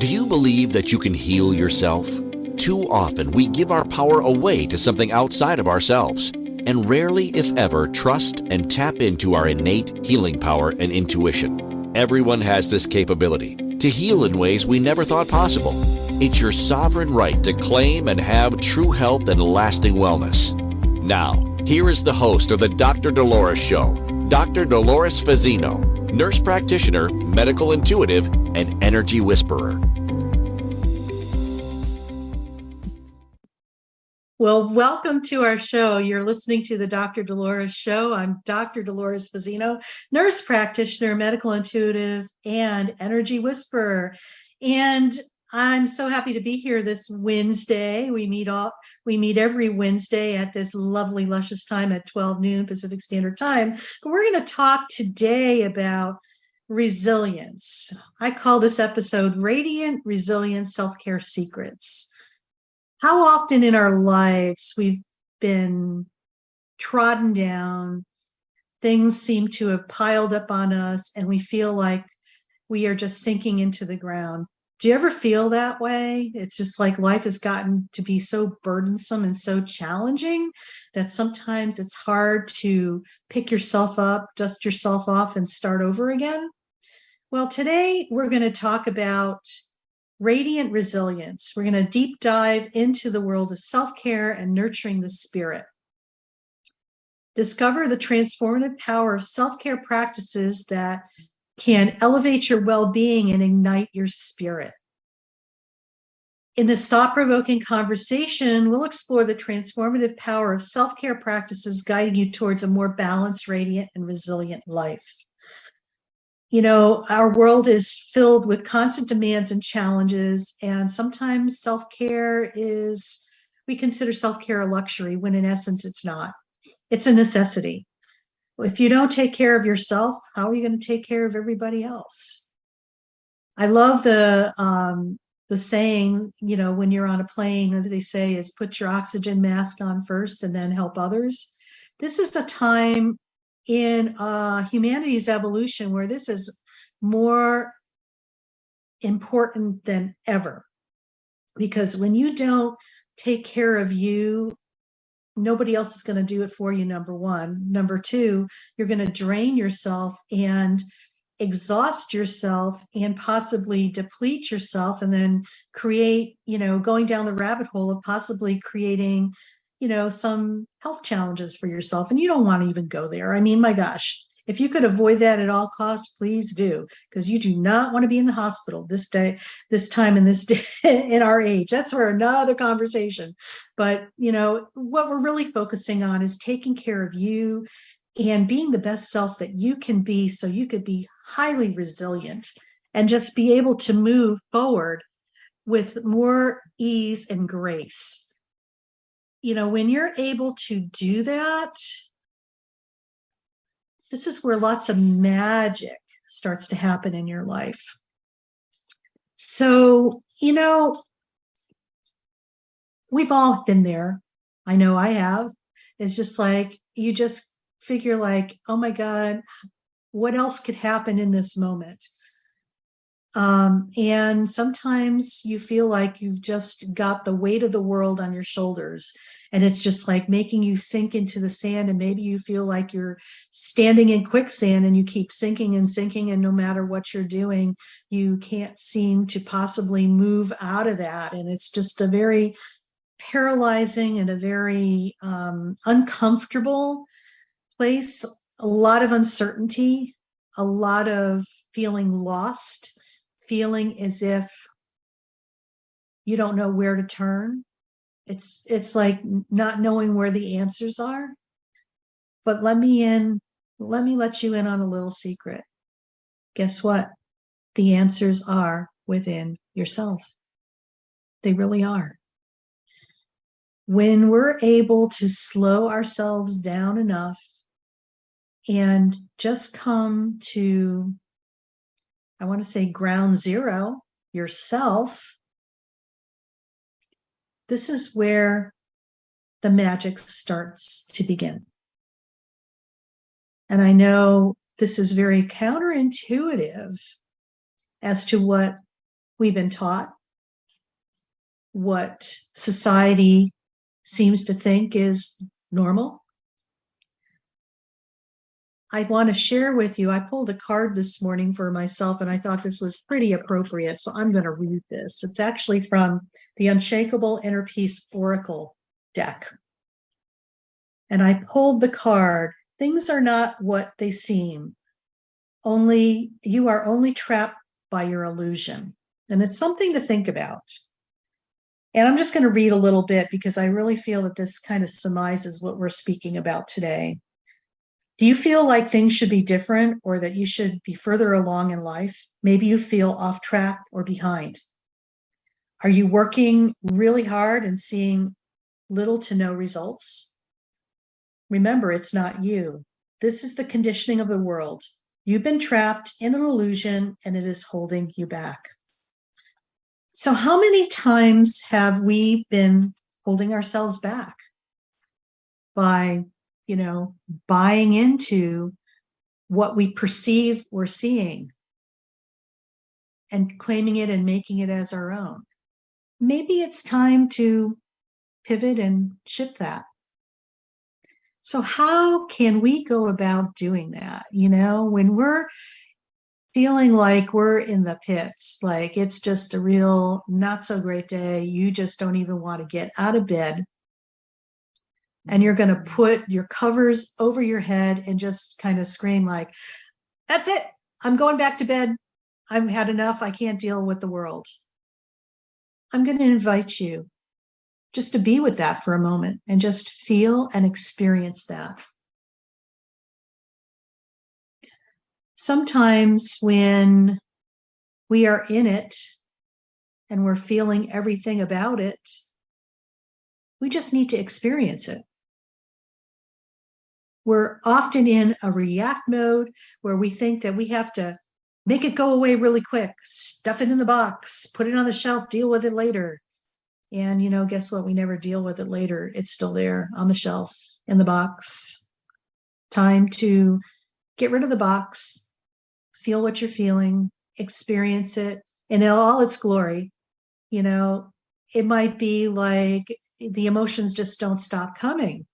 Do you believe that you can heal yourself? Too often we give our power away to something outside of ourselves, and rarely, if ever, trust and tap into our innate healing power and intuition. Everyone has this capability to heal in ways we never thought possible. It's your sovereign right to claim and have true health and lasting wellness. Now, here is the host of the Dr. Dolores Show, Dr. Dolores Fazzino, nurse practitioner, medical intuitive, and energy whisperer. Well, welcome to our show. You're listening to the Dr. Dolores Show. I'm Dr. Dolores Fazzino, nurse practitioner, medical intuitive, and energy whisperer. And I'm so happy to be here this Wednesday. We meet every Wednesday at this lovely, luscious time at 12 noon Pacific Standard Time. But we're going to talk today about resilience. I call this episode Radiant Resilient Self-Care Secrets. How often in our lives we've been trodden down, things seem to have piled up on us, and we feel like we are just sinking into the ground. Do you ever feel that way? It's just like life has gotten to be so burdensome and so challenging that sometimes it's hard to pick yourself up, dust yourself off, and start over again. Well, today we're going to talk about radiant resilience. We're going to deep dive into the world of self-care and nurturing the spirit. Discover the transformative power of self-care practices that can elevate your well-being and ignite your spirit. In this thought-provoking conversation, we'll explore the transformative power of self-care practices guiding you towards a more balanced, radiant, and resilient life. You know, our world is filled with constant demands and challenges, and sometimes self-care we consider self-care a luxury when in essence it's not. It's a necessity. If you don't take care of yourself, how are you going to take care of everybody else? I love the saying, you know, when you're on a plane, what they say is put your oxygen mask on first and then help others. This is a time in humanity's evolution where this is more important than ever, because when you don't take care of you, nobody else is going to do it for you, number one. Number two, you're going to drain yourself and exhaust yourself and possibly deplete yourself, and then create, you know, going down the rabbit hole of possibly creating, you know, some health challenges for yourself. And you don't want to even go there. I mean, my gosh, if you could avoid that at all costs, please do, because you do not want to be in the hospital this time in this day, in our age. That's for another conversation. But, you know, what we're really focusing on is taking care of you and being the best self that you can be, so you could be highly resilient and just be able to move forward with more ease and grace. You know, when you're able to do that, this is where lots of magic starts to happen in your life. So, you know, we've all been there. I know I have. It's just like, you just figure like, oh my God, what else could happen in this moment? And sometimes you feel like you've just got the weight of the world on your shoulders, and it's just like making you sink into the sand, and maybe you feel like you're standing in quicksand and you keep sinking, and no matter what you're doing, you can't seem to possibly move out of that. And it's just a very paralyzing and a very uncomfortable place, a lot of uncertainty, a lot of feeling lost, feeling as if you don't know where to turn. It's like not knowing where the answers are. But let me let you in on a little secret. Guess what? The answers are within yourself. They really are. When we're able to slow ourselves down enough and just come to, I want to say, ground zero, yourself, this is where the magic starts to begin. And I know this is very counterintuitive as to what We've been taught what society seems to think is normal. I want to share with you, I pulled a card this morning for myself and I thought this was pretty appropriate, so I'm going to read this. It's actually from the Unshakable Inner Peace Oracle deck. And I pulled the card, things are not what they seem. You are only trapped by your illusion. And it's something to think about. And I'm just going to read a little bit because I really feel that this kind of surmises what we're speaking about today. Do you feel like things should be different or that you should be further along in life? Maybe you feel off track or behind. Are you working really hard and seeing little to no results? Remember, it's not you. This is the conditioning of the world. You've been trapped in an illusion and it is holding you back. So how many times have we been holding ourselves back by, buying into what we perceive we're seeing and claiming it and making it as our own? Maybe it's time to pivot and shift that. So how can we go about doing that? When we're feeling like we're in the pits, like it's just a real not so great day, you just don't even want to get out of bed, and you're going to put your covers over your head and just kind of scream like, that's it, I'm going back to bed, I've had enough, I can't deal with the world. I'm going to invite you just to be with that for a moment and just feel and experience that. Sometimes when we are in it and we're feeling everything about it, we just need to experience it. We're often in a react mode where we think that we have to make it go away really quick, stuff it in the box, put it on the shelf, deal with it later. And guess what? We never deal with it later. It's still there on the shelf, in the box. Time to get rid of the box, feel what you're feeling, experience it in all its glory. It might be like the emotions just don't stop coming.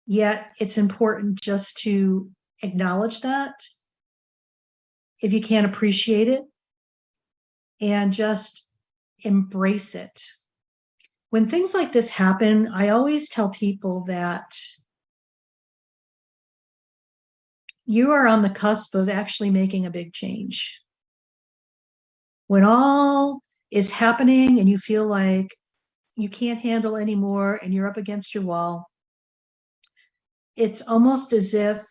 Yet it's important just to acknowledge that if you can't appreciate it, and just embrace it. When things like this happen, I always tell people that you are on the cusp of actually making a big change. When all is happening and you feel like you can't handle anymore and you're up against your wall, it's almost as if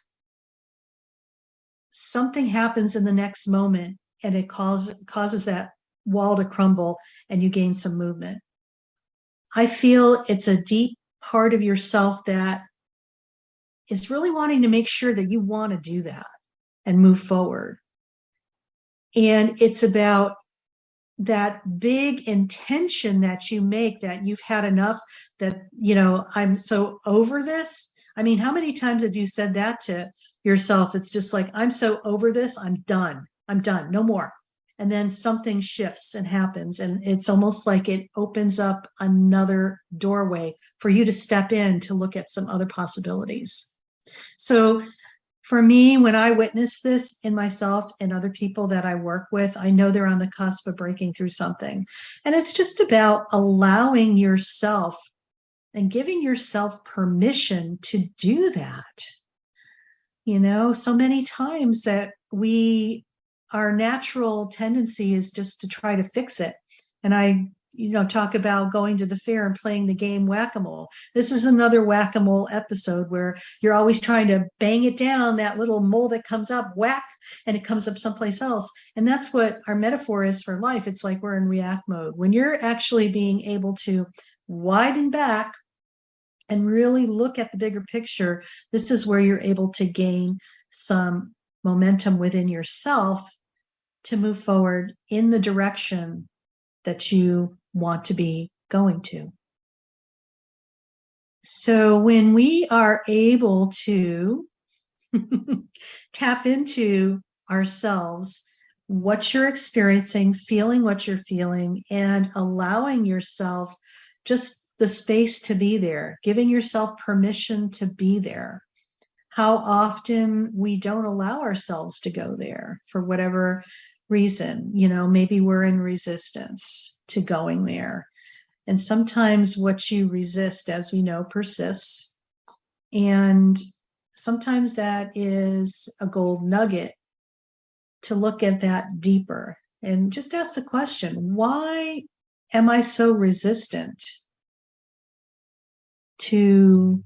something happens in the next moment and it causes that wall to crumble and you gain some movement. I feel it's a deep part of yourself that is really wanting to make sure that you want to do that and move forward. And it's about that big intention that you make that you've had enough, that, I'm so over this. I mean, how many times have you said that to yourself? It's just like, I'm so over this. I'm done, no more. And then something shifts and happens. And it's almost like it opens up another doorway for you to step in to look at some other possibilities. So for me, when I witness this in myself and other people that I work with, I know they're on the cusp of breaking through something. And it's just about allowing yourself and giving yourself permission to do that. So many times that our natural tendency is just to try to fix it. And I talk about going to the fair and playing the game whack-a-mole. This is another whack-a-mole episode where you're always trying to bang it down, that little mole that comes up, whack, and it comes up someplace else. And that's what our metaphor is for life. It's like we're in react mode. When you're actually being able to widen back and really look at the bigger picture, this is where you're able to gain some momentum within yourself to move forward in the direction that you want to be going to. So when we are able to tap into ourselves, what you're experiencing, feeling what you're feeling, and allowing yourself just the space to be there, giving yourself permission to be there. How often we don't allow ourselves to go there for whatever reason. Maybe we're in resistance to going there. And sometimes what you resist, as we know, persists. And sometimes that is a gold nugget to look at that deeper and just ask the question, why am I so resistant to,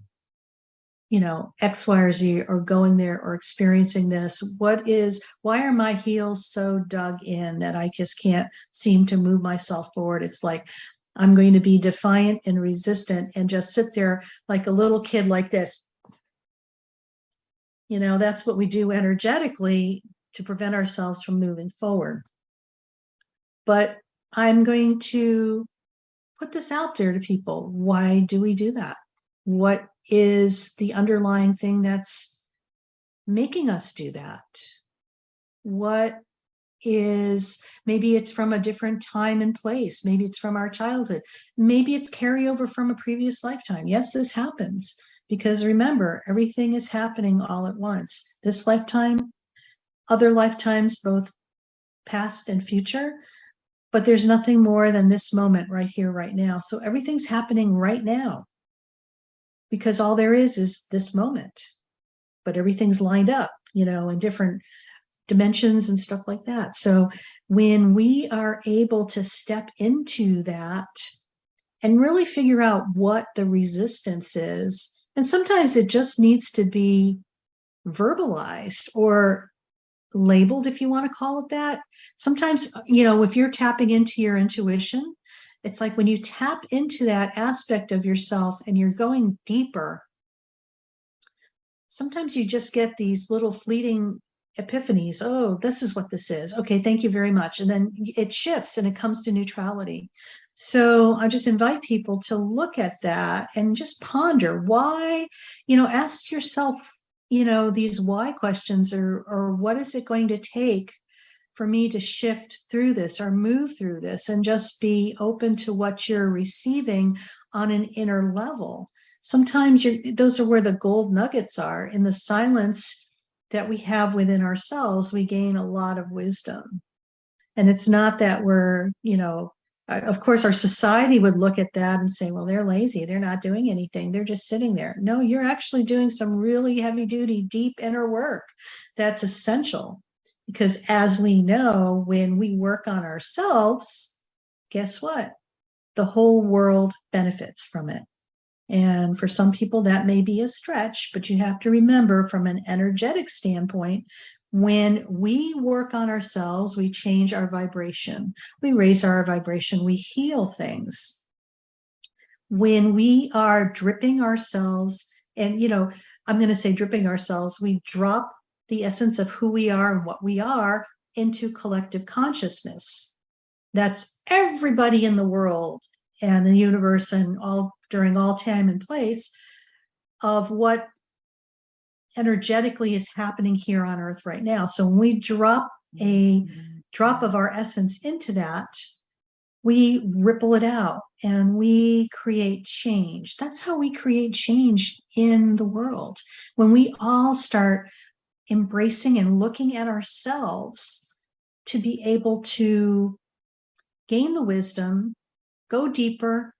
X, Y, or Z, or going there or experiencing this? Why are my heels so dug in that I just can't seem to move myself forward? It's like I'm going to be defiant and resistant and just sit there like a little kid like this. That's what we do energetically to prevent ourselves from moving forward. But I'm going to put this out there to people. Why do we do that? What is the underlying thing that's making us do that? Maybe it's from a different time and place. Maybe it's from our childhood. Maybe it's carryover from a previous lifetime. Yes, this happens because remember, everything is happening all at once. This lifetime, other lifetimes, both past and future, but there's nothing more than this moment right here, right now. So everything's happening right now because all there is this moment, but everything's lined up, in different dimensions and stuff like that. So when we are able to step into that and really figure out what the resistance is, and sometimes it just needs to be verbalized or labeled, if you want to call it that. Sometimes, if you're tapping into your intuition, it's like when you tap into that aspect of yourself and you're going deeper, sometimes you just get these little fleeting epiphanies. Oh, this is what this is. Okay, thank you very much. And then it shifts and it comes to neutrality. So I just invite people to look at that and just ponder why, ask yourself, these why questions, or what is it going to take for me to shift through this or move through this, and just be open to what you're receiving on an inner level. Sometimes those are where the gold nuggets are. In the silence that we have within ourselves, we gain a lot of wisdom. And it's not that we're, of course, our society would look at that and say, well, they're lazy. They're not doing anything. They're just sitting there. No, you're actually doing some really heavy duty, deep inner work that's essential. Because as we know, when we work on ourselves, guess what? The whole world benefits from it. And for some people, that may be a stretch, but you have to remember from an energetic standpoint, when we work on ourselves, we change our vibration. We raise our vibration. We heal things. When we are dripping ourselves, and, I'm going to say dripping ourselves, we drop the essence of who we are and what we are into collective consciousness. That's everybody in the world and the universe and during all time and place of what energetically is happening here on earth right now. So when we drop a drop of our essence into that, we ripple it out and we create change. That's how we create change in the world. When we all start embracing and looking at ourselves to be able to gain the wisdom, go deeper,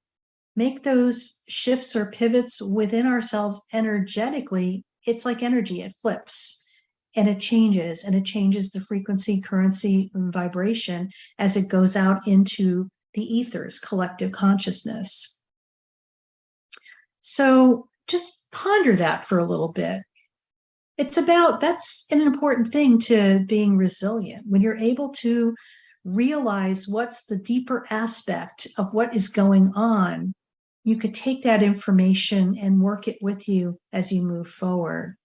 make those shifts or pivots within ourselves energetically. It's like energy, it flips and it changes the frequency, currency, and vibration as it goes out into the ethers, collective consciousness. So just ponder that for a little bit. That's an important thing to being resilient. When you're able to realize what's the deeper aspect of what is going on, you could take that information and work it with you as you move forward.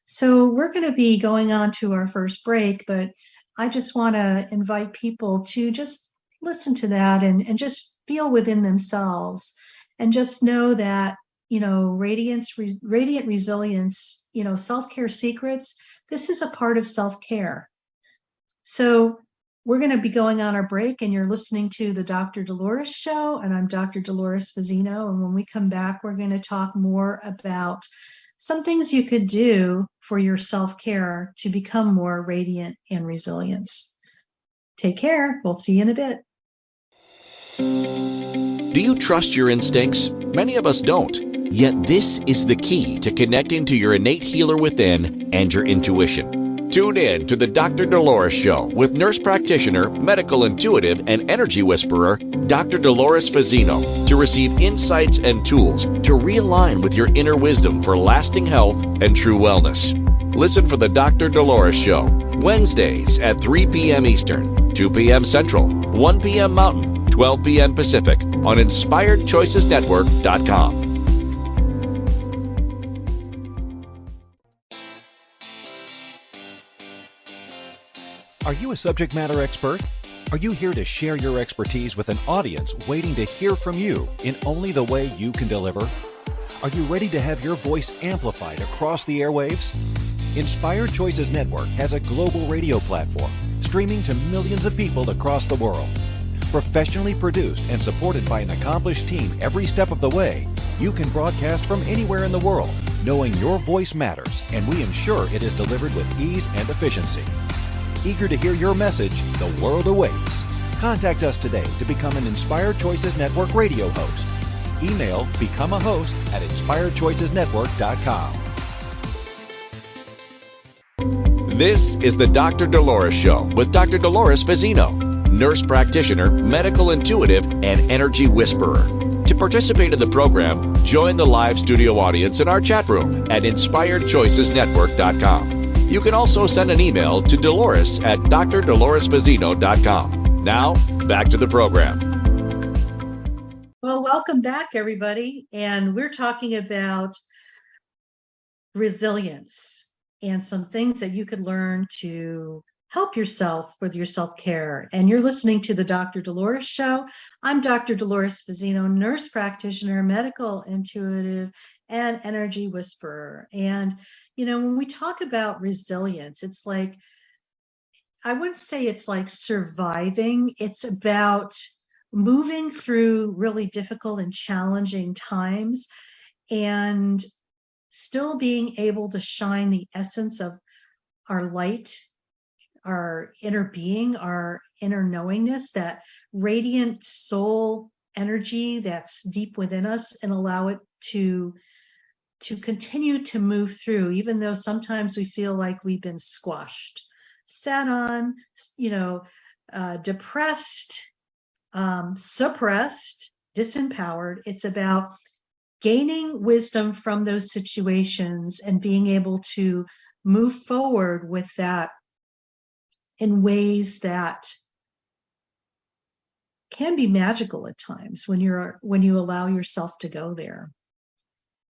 So we're going to be going on to our first break, but I just want to invite people to just listen to that and just feel within themselves and just know that, radiant resilience, self-care secrets, this is a part of self-care. So we're going to be going on our break, and you're listening to the Dr. Dolores Show, and I'm Dr. Dolores Fazzino. And when we come back, we're going to talk more about some things you could do for your self-care to become more radiant and resilient. Take care. We'll see you in a bit. Do you trust your instincts? Many of us don't. Yet this is the key to connecting to your innate healer within and your intuition. Tune in to the Dr. Dolores Show with nurse practitioner, medical intuitive, and energy whisperer, Dr. Dolores Fazzino, to receive insights and tools to realign with your inner wisdom for lasting health and true wellness. Listen for the Dr. Dolores Show, Wednesdays at 3 p.m. Eastern, 2 p.m. Central, 1 p.m. Mountain, 12 p.m. Pacific on InspiredChoicesNetwork.com. Are you a subject matter expert? Are you here to share your expertise with an audience waiting to hear from you in only the way you can deliver? Are you ready to have your voice amplified across the airwaves? Inspired Choices Network has a global radio platform streaming to millions of people across the world. Professionally produced and supported by an accomplished team every step of the way, you can broadcast from anywhere in the world, knowing your voice matters, and we ensure it is delivered with ease and efficiency. Eager to hear your message, the world awaits. Contact us today to become an Inspired Choices Network radio host. Email become a host at InspiredChoicesNetwork.com. This is the Dr. Dolores Show with Dr. Dolores Fazzino, nurse practitioner, medical intuitive, and energy whisperer. To participate in the program, join the live studio audience in our chat room at InspiredChoicesNetwork.com. You can also send an email to Dolores at drdoloresfazzino.com. Now, back to the program. Well, welcome back, everybody. And we're talking about resilience and some things that you could learn to help yourself with your self-care. And you're listening to the Dr. Dolores Show. I'm Dr. Dolores Fazzino, nurse practitioner, medical intuitive, and energy whisperer. And, you know, when we talk about resilience, it's like, I wouldn't say it's like surviving. It's about moving through really difficult and challenging times and still being able to shine the essence of our light, our inner being, our inner knowingness, that radiant soul energy that's deep within us, and allow it to continue to move through, even though sometimes we feel like we've been squashed, sat on, depressed, suppressed, disempowered. It's about gaining wisdom from those situations and being able to move forward with that in ways that can be magical at times when you allow yourself to go there.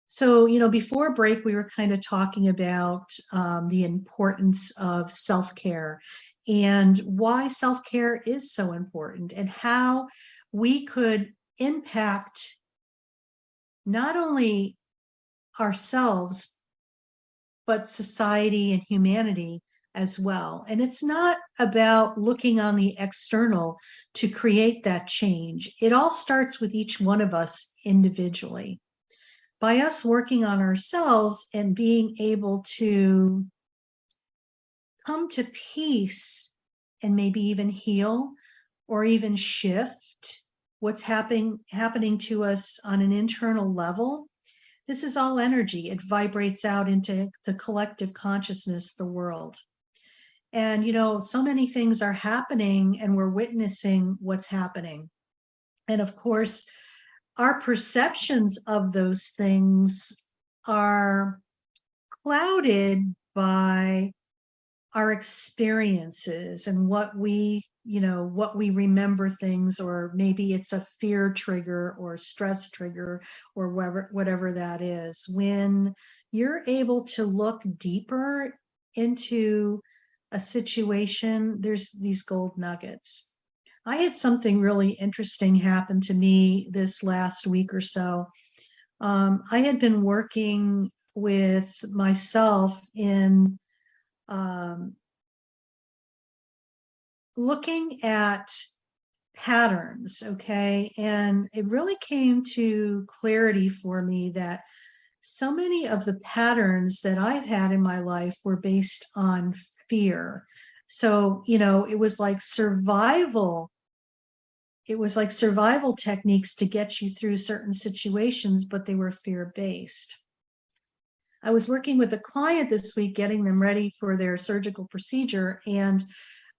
So, before break, we were kind of talking about the importance of self-care and why self-care is so important and how we could impact not only ourselves, but society and humanity as well. And it's not about looking on the external to create that change. It all starts with each one of us individually. By us working on ourselves and being able to come to peace and maybe even heal or even shift what's happening to us on an internal level, this is all energy. It vibrates out into the collective consciousness, the world. And, so many things are happening and we're witnessing what's happening. And of course, our perceptions of those things are clouded by our experiences and what we remember things, or maybe it's a fear trigger or stress trigger or whatever that is. When you're able to look deeper into a situation, there's these gold nuggets. I had something really interesting happen to me this last week or so. I had been working with myself in looking at patterns, okay? And it really came to clarity for me that so many of the patterns that I've had in my life were based on fear. So, it was like survival. It was like survival techniques to get you through certain situations, but they were fear-based. I was working with a client this week, getting them ready for their surgical procedure. And,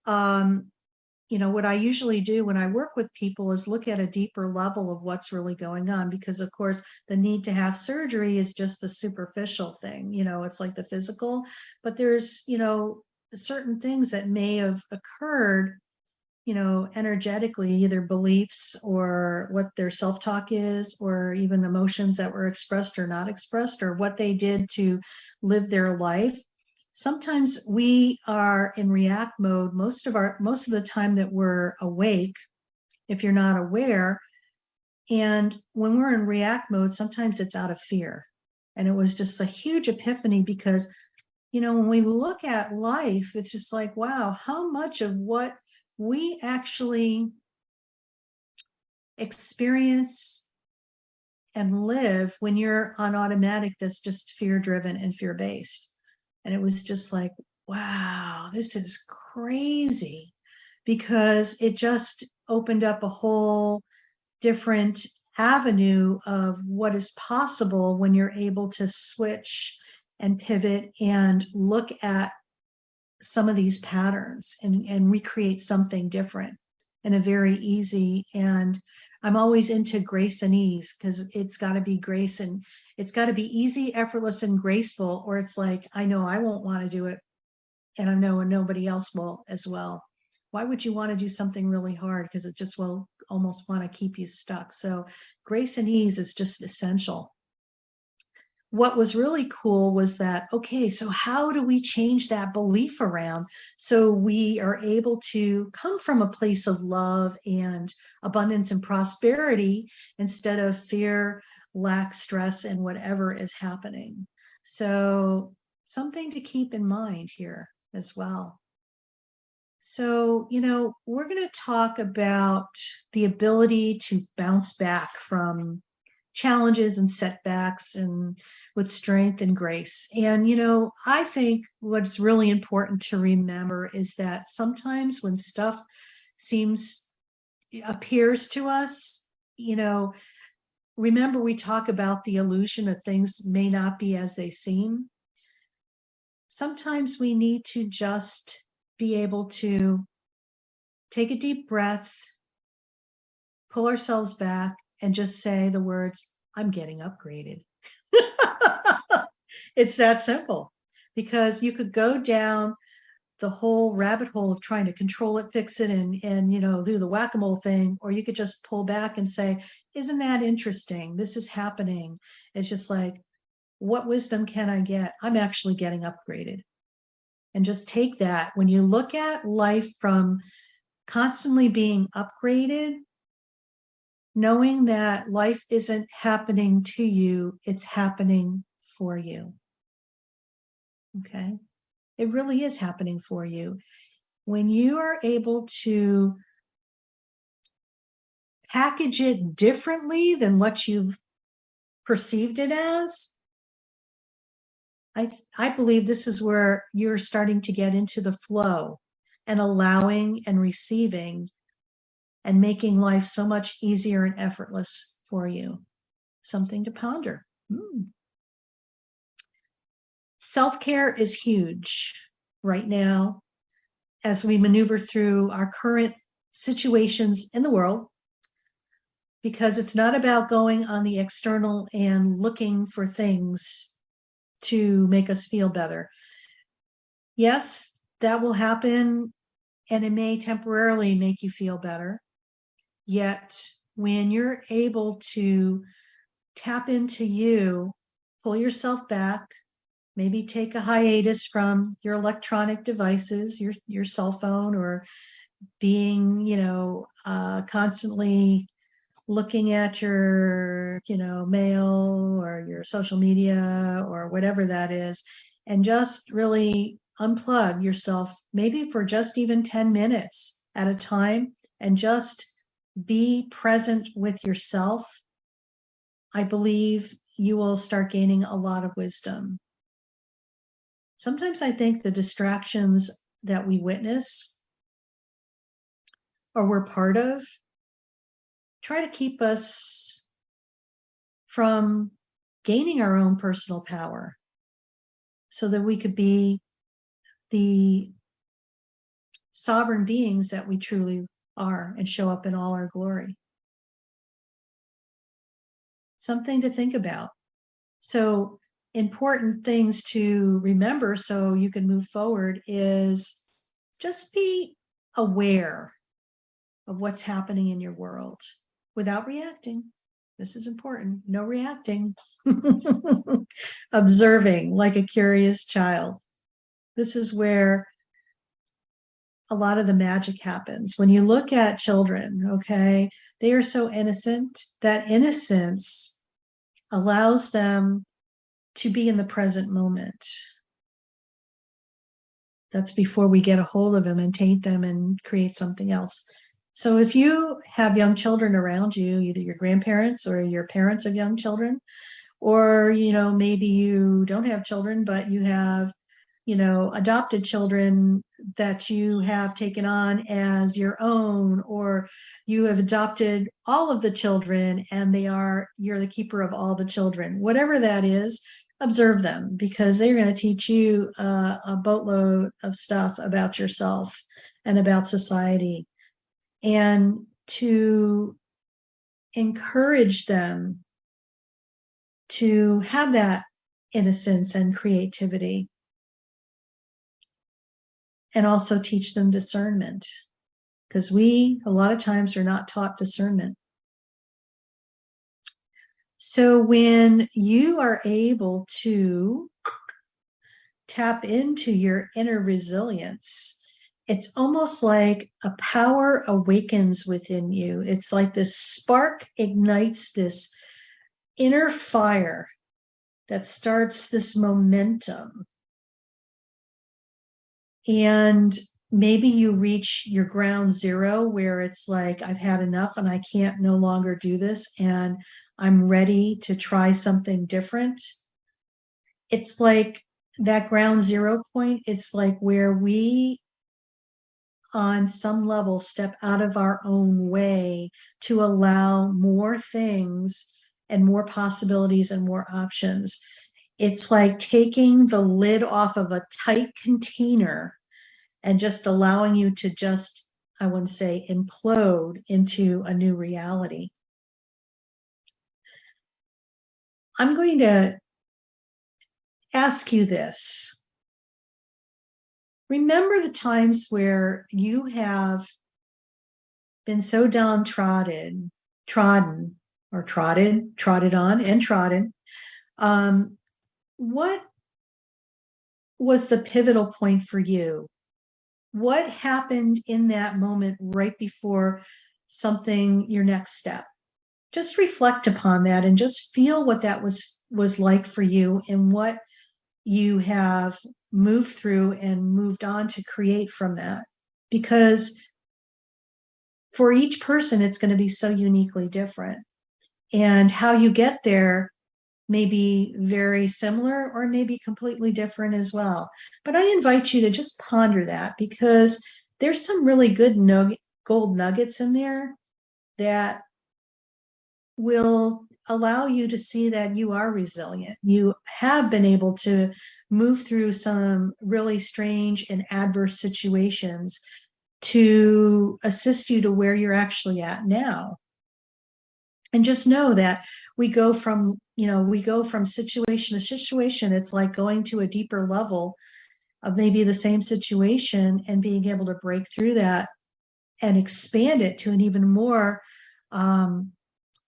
what I usually do when I work with people is look at a deeper level of what's really going on, because of course the need to have surgery is just the superficial thing, it's like the physical, but there's, certain things that may have occurred, energetically, either beliefs or what their self-talk is, or even emotions that were expressed or not expressed, or what they did to live their life. Sometimes we are in react mode most of the time that we're awake, if you're not aware. And when we're in react mode, sometimes it's out of fear. And it was just a huge epiphany, because, when we look at life, it's just like, wow, how much of what we actually experience and live when you're on automatic, that's just fear driven and fear based. And it was just like, wow, this is crazy, because it just opened up a whole different avenue of what is possible when you're able to switch and pivot and look at some of these patterns and recreate something different in a very easy. And I'm always into grace and ease, because it's got to be grace, and it's got to be easy, effortless, and graceful, or it's like, I know I won't want to do it, and I know nobody else will as well. Why would you want to do something really hard? Because it just will almost want to keep you stuck. So grace and ease is just essential. What was really cool was that, okay, so how do we change that belief around so we are able to come from a place of love and abundance and prosperity, instead of fear, lack, stress, and whatever is happening? So something to keep in mind here as well. So, we're going to talk about the ability to bounce back from challenges and setbacks, and with strength and grace. And, I think what's really important to remember is that sometimes when stuff appears to us, remember we talk about the illusion of things may not be as they seem. Sometimes we need to just be able to take a deep breath, pull ourselves back, and just say the words, I'm getting upgraded. It's that simple, because you could go down the whole rabbit hole of trying to control it, fix it, and do the whack-a-mole thing, or you could just pull back and say, isn't that interesting? This is happening. It's just like, what wisdom can I get? I'm actually getting upgraded. And just take that. When you look at life from constantly being upgraded, knowing that life isn't happening to you, it's happening for you. Okay? It really is happening for you. When you are able to package it differently than what you've perceived it as, I believe this is where you're starting to get into the flow and allowing and receiving and making life so much easier and effortless for you. Something to ponder. Self-care is huge right now as we maneuver through our current situations in the world, because it's not about going on the external and looking for things to make us feel better. Yes, that will happen, and it may temporarily make you feel better. Yet, when you're able to tap into you, pull yourself back, maybe take a hiatus from your electronic devices, your cell phone, or being, constantly looking at your, mail or your social media or whatever that is, and just really unplug yourself, maybe for just even 10 minutes, at a time and just be present with yourself, I believe you will start gaining a lot of wisdom. Sometimes I think the distractions that we witness or we're part of try to keep us from gaining our own personal power so that we could be the sovereign beings that we truly are and show up in all our glory. Something to think about. So important things to remember so you can move forward is just be aware of what's happening in your world without reacting. This is important. No reacting. Observing like a curious child. This is where a lot of the magic happens. When you look at children, okay, they are so innocent. That innocence allows them to be in the present moment. That's before we get a hold of them and taint them and create something else. So if you have young children around you, either your grandparents or your parents of young children, or, maybe you don't have children, but you have, adopted children that you have taken on as your own, or you have adopted all of the children and you're the keeper of all the children, whatever that is, observe them because they're going to teach you a boatload of stuff about yourself and about society. And to encourage them to have that innocence and creativity, and also teach them discernment, because we a lot of times are not taught discernment. So when you are able to tap into your inner resilience, it's almost like a power awakens within you. It's like this spark ignites this inner fire that starts this momentum. And maybe you reach your ground zero where it's like, I've had enough and I can't no longer do this and I'm ready to try something different. It's like that ground zero point. It's like where we, on some level, step out of our own way to allow more things and more possibilities and more options. It's like taking the lid off of a tight container and just allowing you to just, I wouldn't say implode into a new reality. I'm going to ask you this. Remember the times where you have been so downtrodden, trodden on. What was the pivotal point for you? What happened in that moment right before your next step? Just reflect upon that and just feel what that was like for you and what you have moved through and moved on to create from that. Because for each person, it's going to be so uniquely different. And how you get there may be very similar or maybe completely different as well. But I invite you to just ponder that, because there's some really good gold nuggets in there that will allow you to see that you are resilient. You have been able to move through some really strange and adverse situations to assist you to where you're actually at now. And just know that we go from situation to situation. It's like going to a deeper level of maybe the same situation and being able to break through that and expand it to an even more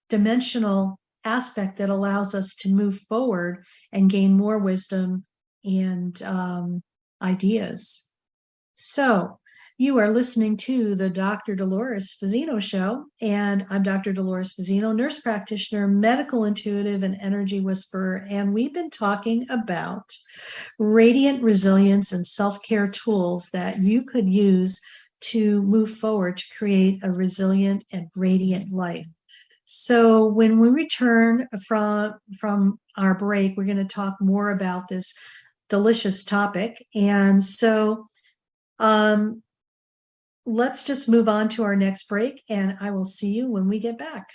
dimensional aspect that allows us to move forward and gain more wisdom and ideas. So you are listening to the Dr. Dolores Fazzino Show, and I'm Dr. Dolores Fazzino, nurse practitioner, medical intuitive, and energy whisperer, and we've been talking about radiant resilience and self-care tools that you could use to move forward to create a resilient and radiant life. So when we return from our break, we're going to talk more about this delicious topic. And so let's just move on to our next break, and I will see you when we get back.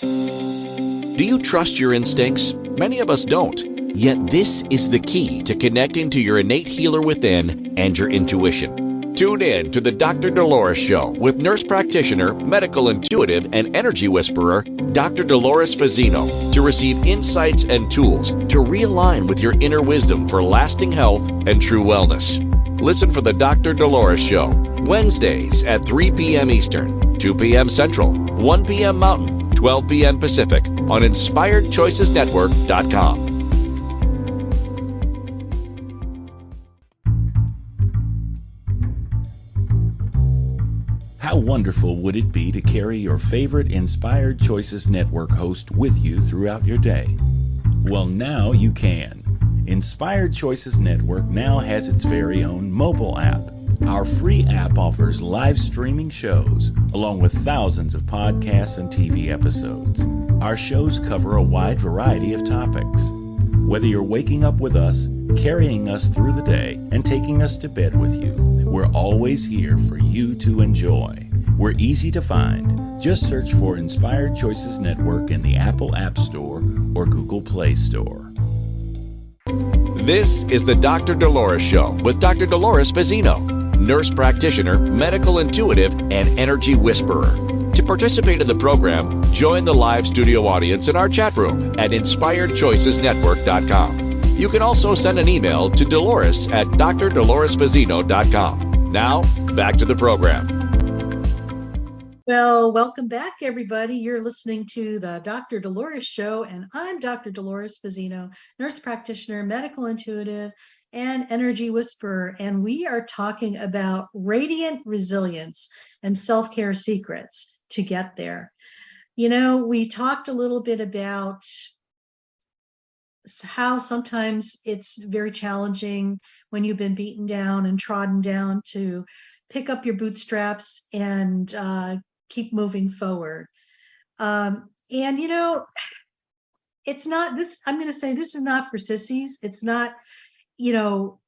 Do you trust your instincts? Many of us don't. Yet this is the key to connecting to your innate healer within and your intuition. Tune in to the Dr. Dolores Show with nurse practitioner, medical intuitive, and energy whisperer, Dr. Dolores Fazzino, to receive insights and tools to realign with your inner wisdom for lasting health and true wellness. Listen for the Dr. Dolores Show, Wednesdays at 3 p.m. Eastern, 2 p.m. Central, 1 p.m. Mountain, 12 p.m. Pacific on InspiredChoicesNetwork.com. How wonderful would it be to carry your favorite Inspired Choices Network host with you throughout your day? Well, now you can. Inspired Choices Network now has its very own mobile app. Our free app offers live streaming shows, along with thousands of podcasts and TV episodes. Our shows cover a wide variety of topics. Whether you're waking up with us, carrying us through the day, and taking us to bed with you, we're always here for you to enjoy. We're easy to find. Just search for Inspired Choices Network in the Apple App Store or Google Play Store. This is the Dr. Dolores Show with Dr. Dolores Fazzino, nurse practitioner, medical intuitive, and energy whisperer. To participate in the program, join the live studio audience in our chat room at InspiredChoicesNetwork.com. You can also send an email to Dolores at drdoloresfazzino.com. Now, back to the program. Well, welcome back, everybody. You're listening to the Dr. Dolores Show, and I'm Dr. Dolores Fazzino, nurse practitioner, medical intuitive, and energy whisperer. And we are talking about radiant resilience and self-care secrets to get there. You know, we talked a little bit about how sometimes it's very challenging when you've been beaten down and trodden down to pick up your bootstraps and keep moving forward. And, you know, it's not this, I'm going to say this is not for sissies. It's not, you know,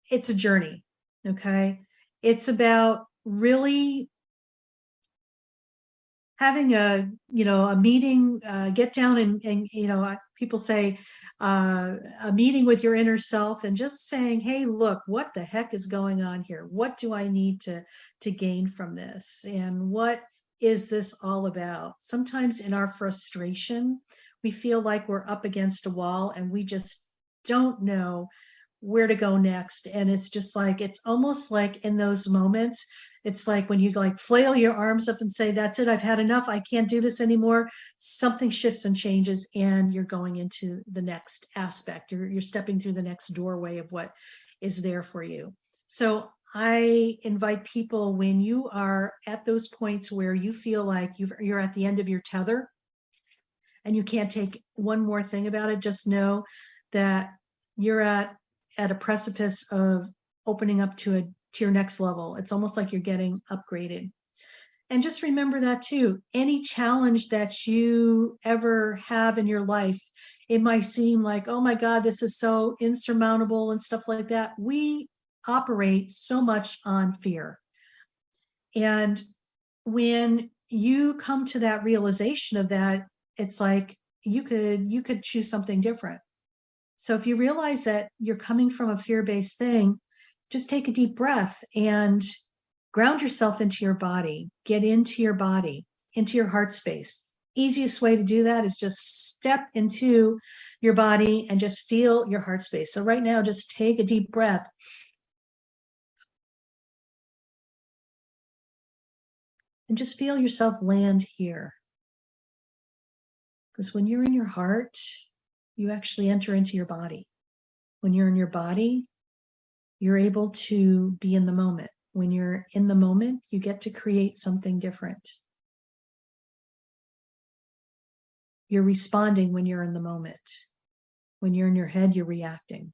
it's a journey. Okay. It's about really having a meeting, get down and people say a meeting with your inner self and just saying, hey, look, what the heck is going on here? What do I need to gain from this? And what is this all about? Sometimes in our frustration, we feel like we're up against a wall and we just don't know where to go next. And it's just like, it's almost like in those moments, it's like when you like flail your arms up and say, that's it, I've had enough, I can't do this anymore. Something shifts and changes and you're going into the next aspect. You're stepping through the next doorway of what is there for you. So I invite people, when you are at those points where you feel like you're at the end of your tether and you can't take one more thing about it, just know that you're at a precipice of opening up to your next level. It's almost like you're getting upgraded. And just remember that too. Any challenge that you ever have in your life, it might seem like, oh my God, this is so insurmountable and stuff like that. We operate so much on fear. And when you come to that realization of that, it's like you could choose something different. So if you realize that you're coming from a fear-based thing, just take a deep breath and ground yourself into your body. Get into your body, into your heart space. Easiest way to do that is just step into your body and just feel your heart space. So right now, just take a deep breath. And just feel yourself land here. Because when you're in your heart, you actually enter into your body. When you're in your body, you're able to be in the moment. When you're in the moment, you get to create something different. You're responding when you're in the moment. When you're in your head, you're reacting.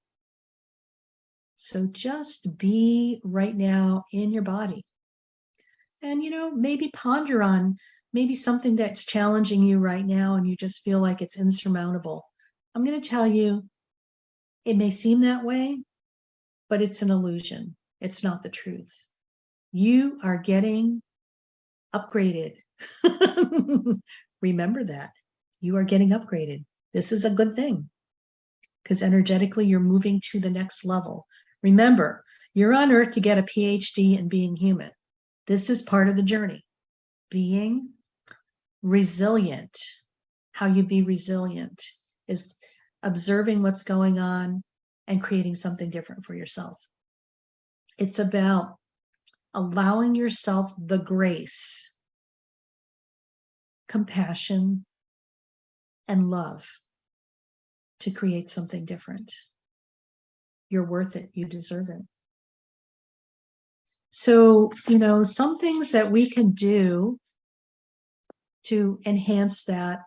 So just be right now in your body. And, maybe ponder on maybe something that's challenging you right now and you just feel like it's insurmountable. I'm going to tell you, it may seem that way, but it's an illusion. It's not the truth. You are getting upgraded. Remember that. You are getting upgraded. This is a good thing because energetically you're moving to the next level. Remember, you're on Earth to get a PhD in being human. This is part of the journey. Being resilient. How you be resilient is observing what's going on and creating something different for yourself. It's about allowing yourself the grace, compassion, and love to create something different. You're worth it. You deserve it. So, some things that we can do to enhance that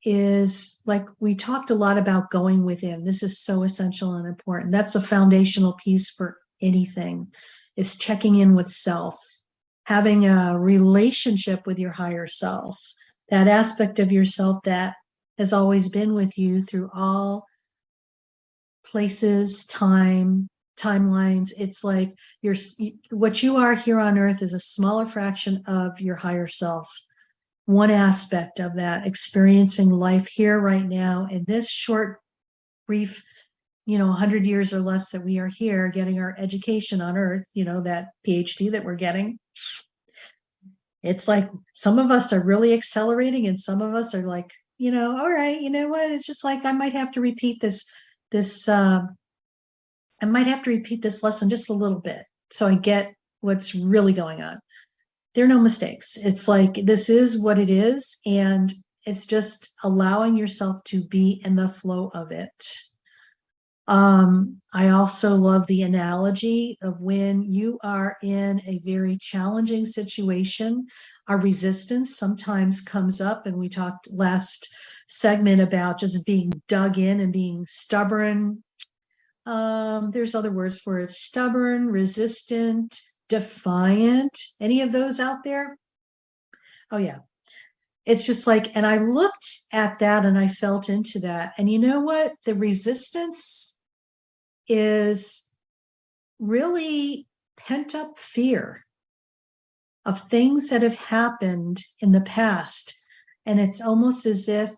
is, like, we talked a lot about going within. This is so essential and important. That's a foundational piece for anything, is checking in with self, having a relationship with your higher self, that aspect of yourself that has always been with you through all places, timelines. It's like what you are here on Earth is a smaller fraction of your higher self. One aspect of that, experiencing life here right now in this short, brief, 100 years or less that we are here getting our education on Earth, that PhD that we're getting. It's like some of us are really accelerating and some of us are like, all right, what? It's just like I might have to repeat this lesson just a little bit so I get what's really going on. There are no mistakes. It's like this is what it is, and it's just allowing yourself to be in the flow of it. I also love the analogy of when you are in a very challenging situation, our resistance sometimes comes up, and we talked last segment about just being dug in and being stubborn. There's other words for it: stubborn, resistant, defiant. Any of those out there? Oh yeah. It's just like, and I looked at that and I felt into that. And you know what? The resistance is really pent up fear of things that have happened in the past. And it's almost as if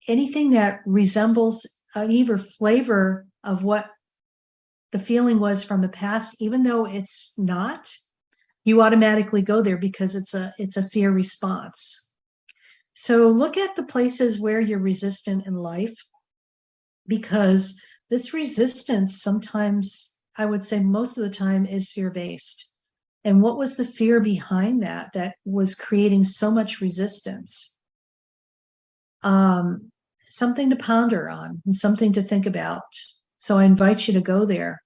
anything that resembles an even flavor of what the feeling was from the past, even though it's not, you automatically go there because it's a fear response. So look at the places where you're resistant in life, because this resistance sometimes, I would say most of the time, is fear-based. And what was the fear behind that was creating so much resistance? Something to ponder on and something to think about. So I invite you to go there,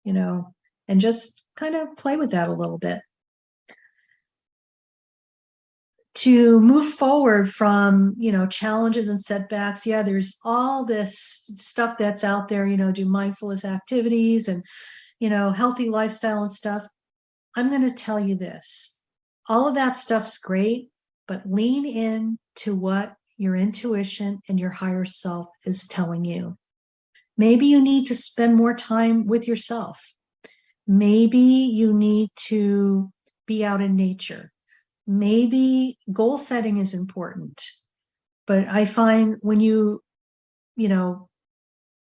and just kind of play with that a little bit. To move forward from, challenges and setbacks, there's all this stuff that's out there, do mindfulness activities and, healthy lifestyle and stuff. I'm going to tell you this. All of that stuff's great, but lean in to what your intuition and your higher self is telling you. Maybe you need to spend more time with yourself. Maybe you need to be out in nature. Maybe goal setting is important, but I find when you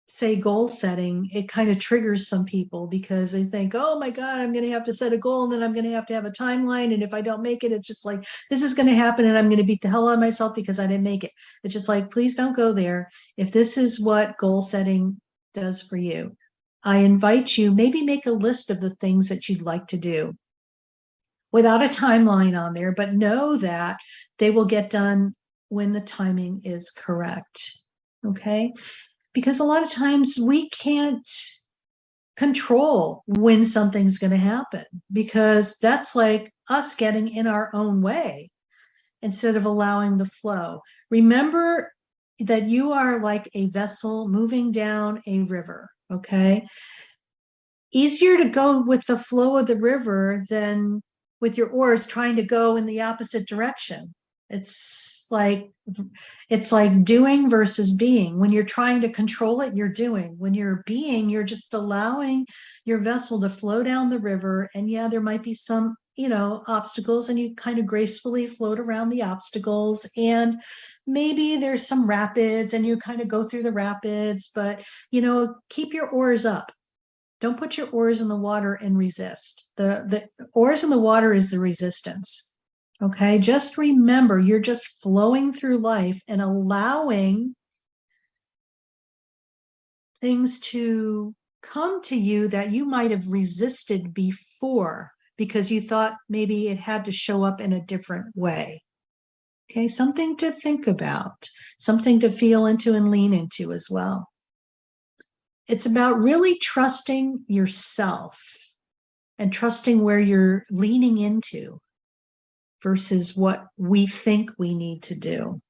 say goal setting, it kind of triggers some people because they think, oh my God, I'm going to have to set a goal and then I'm going to have a timeline. And if I don't make it, it's just like, this is going to happen and I'm going to beat the hell out of myself because I didn't make it. It's just like, please don't go there. If this is what goal setting does for you, I invite you, maybe make a list of the things that you'd like to do without a timeline on there, but know that they will get done when the timing is correct. Okay? Because a lot of times we can't control when something's going to happen, because that's like us getting in our own way instead of allowing the flow. Remember, that you are like a vessel moving down a river, okay? Easier to go with the flow of the river than with your oars trying to go in the opposite direction. It's like doing versus being. When you're trying to control it, you're doing. When you're being, you're just allowing your vessel to flow down the river. And yeah, there might be some, obstacles, and you kind of gracefully float around the obstacles. And maybe there's some rapids and you kind of go through the rapids, but, keep your oars up. Don't put your oars in the water and resist. The oars in the water is the resistance. Okay, just remember, you're just flowing through life and allowing things to come to you that you might have resisted before because you thought maybe it had to show up in a different way. Okay, something to think about, something to feel into and lean into as well. It's about really trusting yourself and trusting where you're leaning into versus what we think we need to do.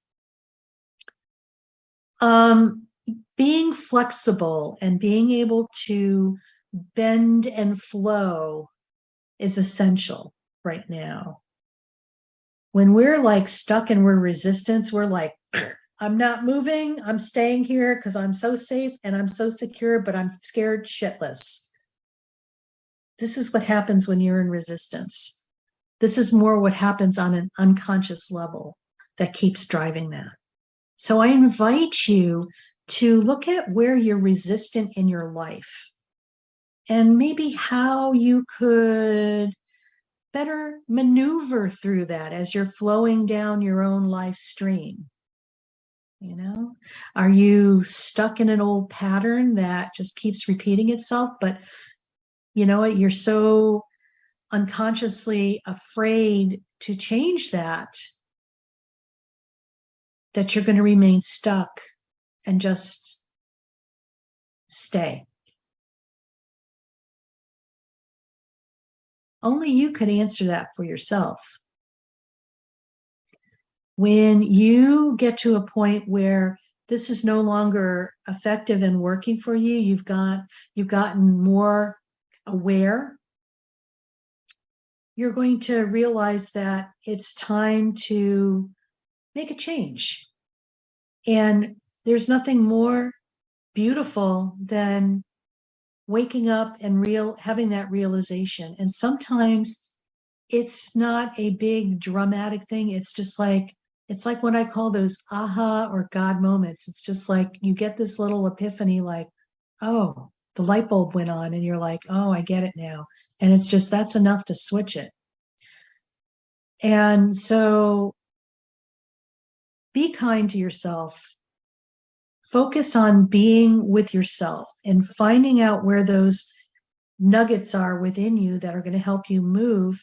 Being flexible and being able to bend and flow is essential right now. When we're like stuck and we're resistance, we're like, I'm not moving, I'm staying here because I'm so safe and I'm so secure, but I'm scared shitless. This is what happens when you're in resistance. This is more what happens on an unconscious level that keeps driving that. So I invite you to look at where you're resistant in your life and maybe how you could better maneuver through that as you're flowing down your own life stream. Are you stuck in an old pattern that just keeps repeating itself, but you know what, you're so unconsciously afraid to change that you're going to remain stuck and just stay? Only you could answer that for yourself. When you get to a point where this is no longer effective and working for you, you've gotten more aware, you're going to realize that it's time to make a change. And there's nothing more beautiful than waking up and having that realization. And sometimes it's not a big dramatic thing. It's just like, it's like what I call those aha or God moments. It's just like you get this little epiphany, like, oh, the light bulb went on, and you're like, oh, I get it now. And it's just, that's enough to switch it. And so be kind to yourself. Focus on being with yourself and finding out where those nuggets are within you that are going to help you move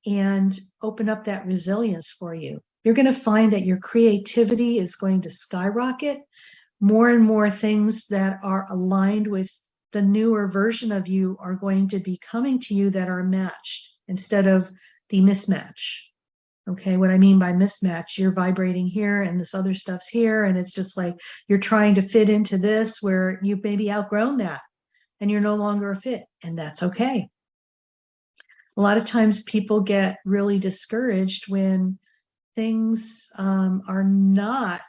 and open up that resilience for you. You're going to find that your creativity is going to skyrocket. More and more things that are aligned with the newer version of you are going to be coming to you that are matched instead of the mismatch. Okay, what I mean by mismatch, you're vibrating here and this other stuff's here, and it's just like you're trying to fit into this where you've maybe outgrown that and you're no longer a fit, and that's okay. A lot of times people get really discouraged when things are not,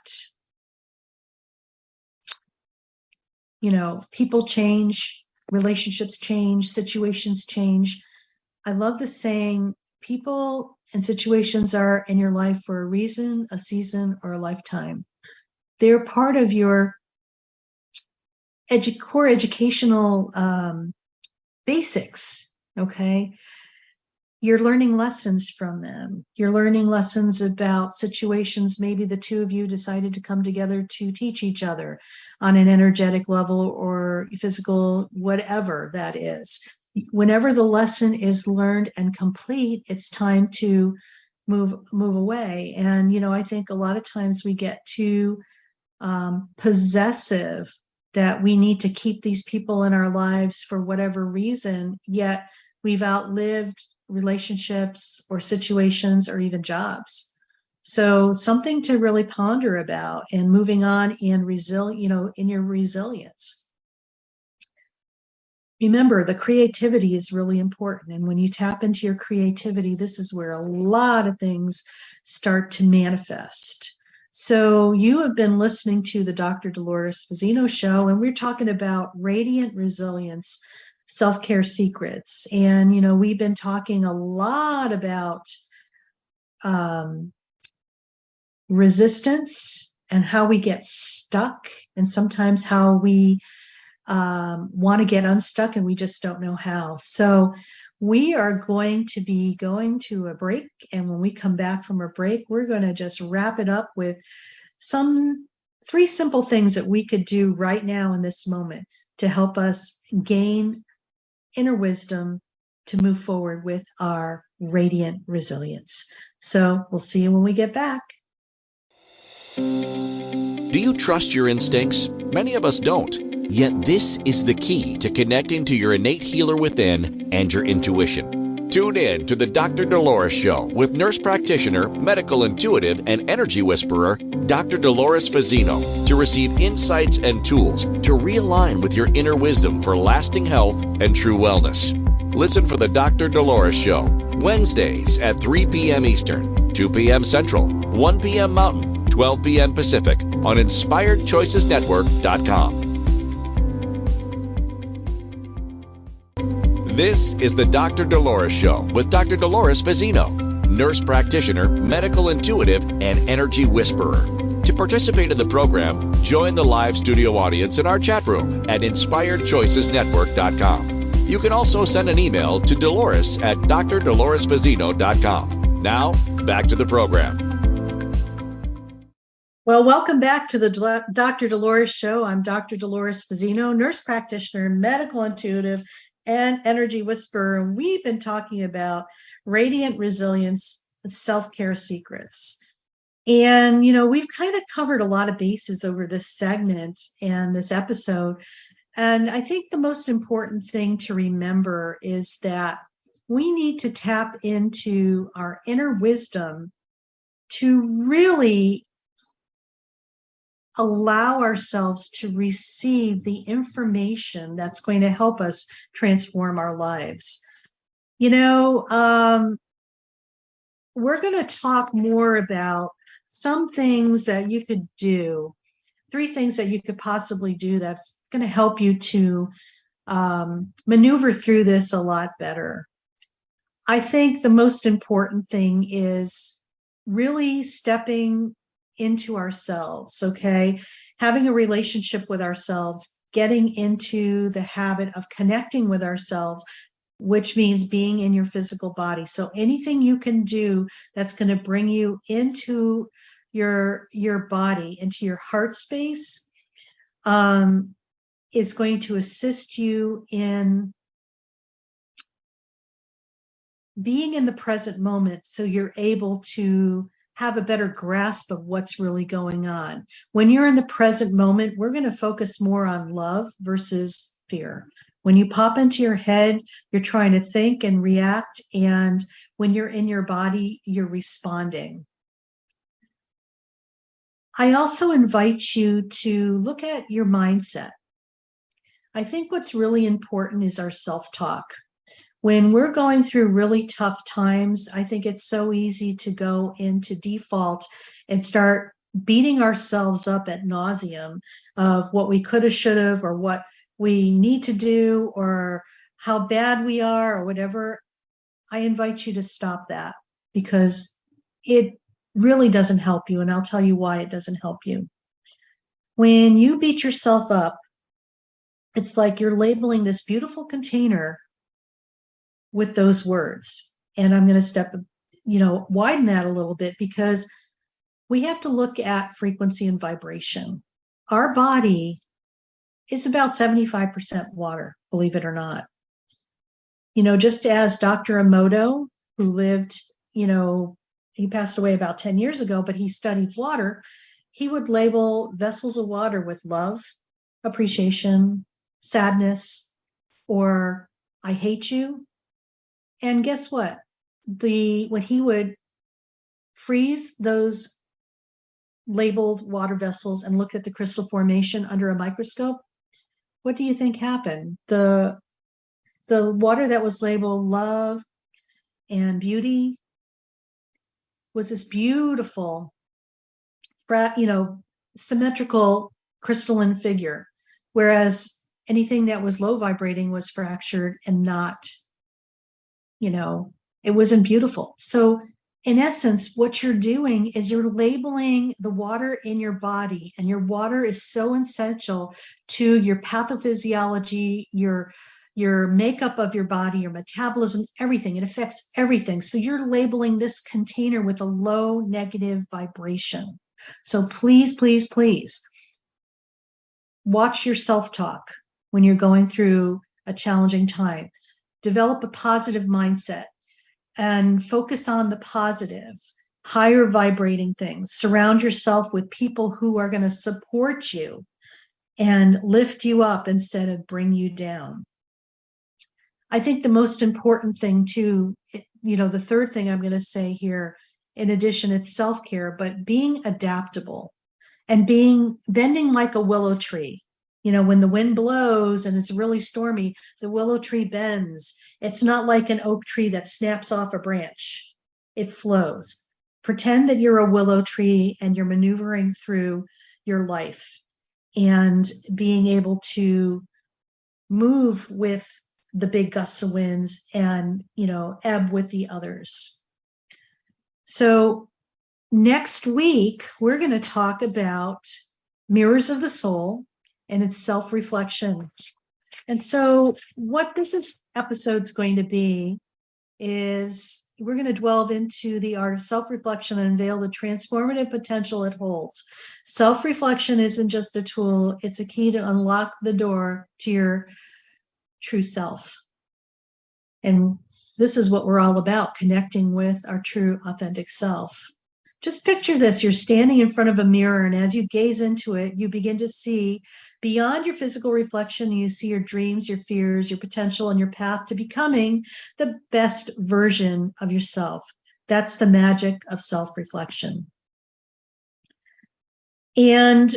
people change, relationships change, situations change. I love the saying, people and situations are in your life for a reason, a season, or a lifetime. They're part of your core educational basics, okay? You're learning lessons from them. You're learning lessons about situations. Maybe the two of you decided to come together to teach each other on an energetic level or physical, whatever that is. Whenever the lesson is learned and complete, it's time to move away. And, I think a lot of times we get too possessive that we need to keep these people in our lives for whatever reason, yet we've outlived relationships or situations or even jobs. So something to really ponder about and moving on in in your resilience. Remember, the creativity is really important. And when you tap into your creativity, this is where a lot of things start to manifest. So you have been listening to the Dr. Dolores Fazzino show, and we're talking about radiant resilience, self-care secrets. And, we've been talking a lot about resistance and how we get stuck, and sometimes how we want to get unstuck and we just don't know how. So we are going to be going to a break, and when we come back from a break, we're going to just wrap it up with three simple things that we could do right now in this moment to help us gain inner wisdom to move forward with our radiant resilience. So we'll see you when we get back. Do you trust your instincts? Many of us don't. Yet this is the key to connecting to your innate healer within and your intuition. Tune in to the Dr. Dolores Show with nurse practitioner, medical intuitive, and energy whisperer, Dr. Dolores Fazzino, to receive insights and tools to realign with your inner wisdom for lasting health and true wellness. Listen for the Dr. Dolores Show, Wednesdays at 3 p.m. Eastern, 2 p.m. Central, 1 p.m. Mountain, 12 p.m. Pacific on InspiredChoicesNetwork.com. This is the Dr. Dolores Show with Dr. Dolores Fazzino, nurse practitioner, medical intuitive, and energy whisperer. To participate in the program, join the live studio audience in our chat room at InspiredChoicesNetwork.com. You can also send an email to Dolores at drdoloresfazzino.com. Now, back to the program. Well, welcome back to the Dr. Dolores Show. I'm Dr. Dolores Fazzino, nurse practitioner, medical intuitive, and energy whisperer. And we've been talking about radiant resilience, self-care secrets. And, we've kind of covered a lot of bases over this segment and this episode. And I think the most important thing to remember is that we need to tap into our inner wisdom to really allow ourselves to receive the information that's going to help us transform our lives. We're going to talk more about some things that you could do, 3 things that you could possibly do that's going to help you to maneuver through this a lot better. I think the most important thing is really stepping into ourselves, okay? Having a relationship with ourselves, getting into the habit of connecting with ourselves, which means being in your physical body. So anything you can do that's going to bring you into your body, into your heart space, is going to assist you in being in the present moment, so you're able to have a better grasp of what's really going on. When you're in the present moment, we're going to focus more on love versus fear. When you pop into your head, you're trying to think and react, and when you're in your body, you're responding. I also invite you to look at your mindset. I think what's really important is our self-talk. When we're going through really tough times, I think it's so easy to go into default and start beating ourselves up ad nauseum of what we could have, should have, or what we need to do, or how bad we are, or whatever. I invite you to stop that, because it really doesn't help you, and I'll tell you why it doesn't help you. When you beat yourself up, it's like you're labeling this beautiful container with those words. And I'm going to widen that a little bit, because we have to look at frequency and vibration. Our body is about 75% water, believe it or not. Just as Dr. Emoto, who lived, he passed away about 10 years ago, but he studied water. He would label vessels of water with love, appreciation, sadness, or I hate you. And guess what? When he would freeze those labeled water vessels and look at the crystal formation under a microscope, what do you think happened? The water that was labeled love and beauty was this beautiful, symmetrical crystalline figure, whereas anything that was low vibrating was fractured and not, it wasn't beautiful. So in essence, what you're doing is you're labeling the water in your body, and your water is so essential to your pathophysiology, your makeup of your body, your metabolism, everything. It affects everything. So you're labeling this container with a low negative vibration. So please, please, please watch your self-talk when you're going through a challenging time. Develop a positive mindset and focus on the positive, higher vibrating things. Surround yourself with people who are going to support you and lift you up instead of bring you down. I think the most important thing too, the third thing I'm going to say here, in addition, it's self-care, but being adaptable and bending like a willow tree. When the wind blows and it's really stormy, the willow tree bends. It's not like an oak tree that snaps off a branch. It flows. Pretend that you're a willow tree and you're maneuvering through your life and being able to move with the big gusts of winds and, ebb with the others. So next week, we're going to talk about mirrors of the soul and its self-reflection. And so what this episode's going to be is we're going to delve into the art of self-reflection and unveil the transformative potential it holds. Self-reflection isn't just a tool, it's a key to unlock the door to your true self. And this is what we're all about, connecting with our true, authentic self. Just picture this, you're standing in front of a mirror, and as you gaze into it, you begin to see beyond your physical reflection. You see your dreams, your fears, your potential, and your path to becoming the best version of yourself. That's the magic of self-reflection. And,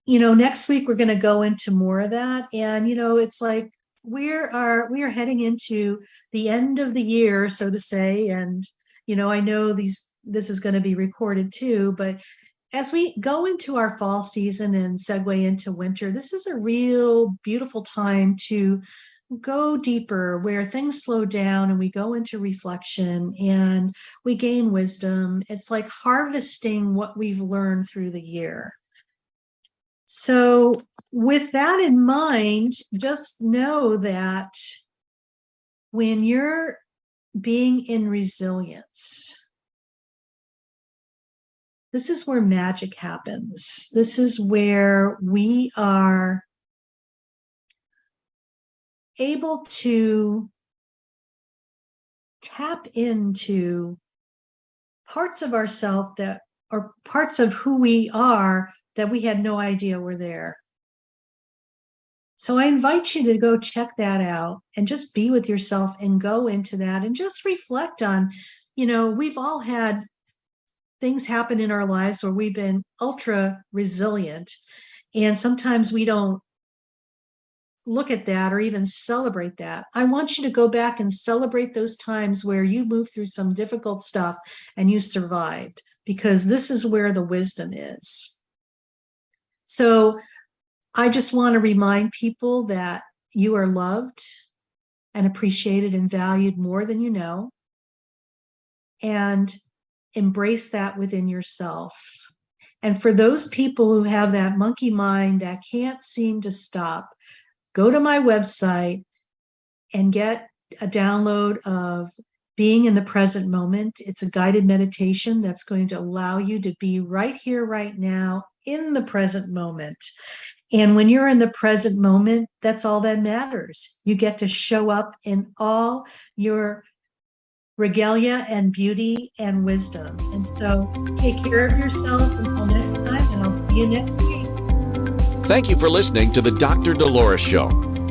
next week we're going to go into more of that. And, it's like we are heading into the end of the year, so to say. And, I know this is going to be recorded too, but as we go into our fall season and segue into winter, this is a real beautiful time to go deeper, where things slow down and we go into reflection and we gain wisdom. It's like harvesting what we've learned through the year. So with that in mind, just know that when you're being in resilience, this is where magic happens. This is where we are able to tap into parts of ourselves that are parts of who we are that we had no idea were there. So I invite you to go check that out and just be with yourself and go into that and just reflect on, we've all had things happen in our lives where we've been ultra resilient, and sometimes we don't look at that or even celebrate that. I want you to go back and celebrate those times where you moved through some difficult stuff and you survived, because this is where the wisdom is. So I just want to remind people that you are loved and appreciated and valued more than you know, and embrace that within yourself. And for those people who have that monkey mind that can't seem to stop, go to my website and get a download of Being in the Present Moment. It's a guided meditation that's going to allow you to be right here, right now, in the present moment. And when you're in the present moment, that's all that matters. You get to show up in all your regalia and beauty and wisdom. And so take care of yourselves until next time, and I'll see you next week. Thank you for listening to the Dr. Dolores Show.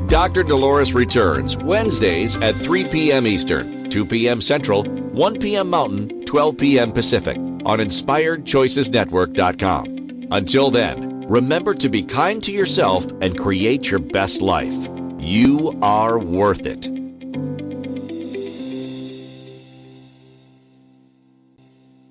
Dr. Dolores returns Wednesdays at 3 p.m. Eastern, 2 p.m. Central, 1 p.m. Mountain, 12 p.m. Pacific on inspiredchoicesnetwork.com. Until then, remember to be kind to yourself and create your best life. You are worth it.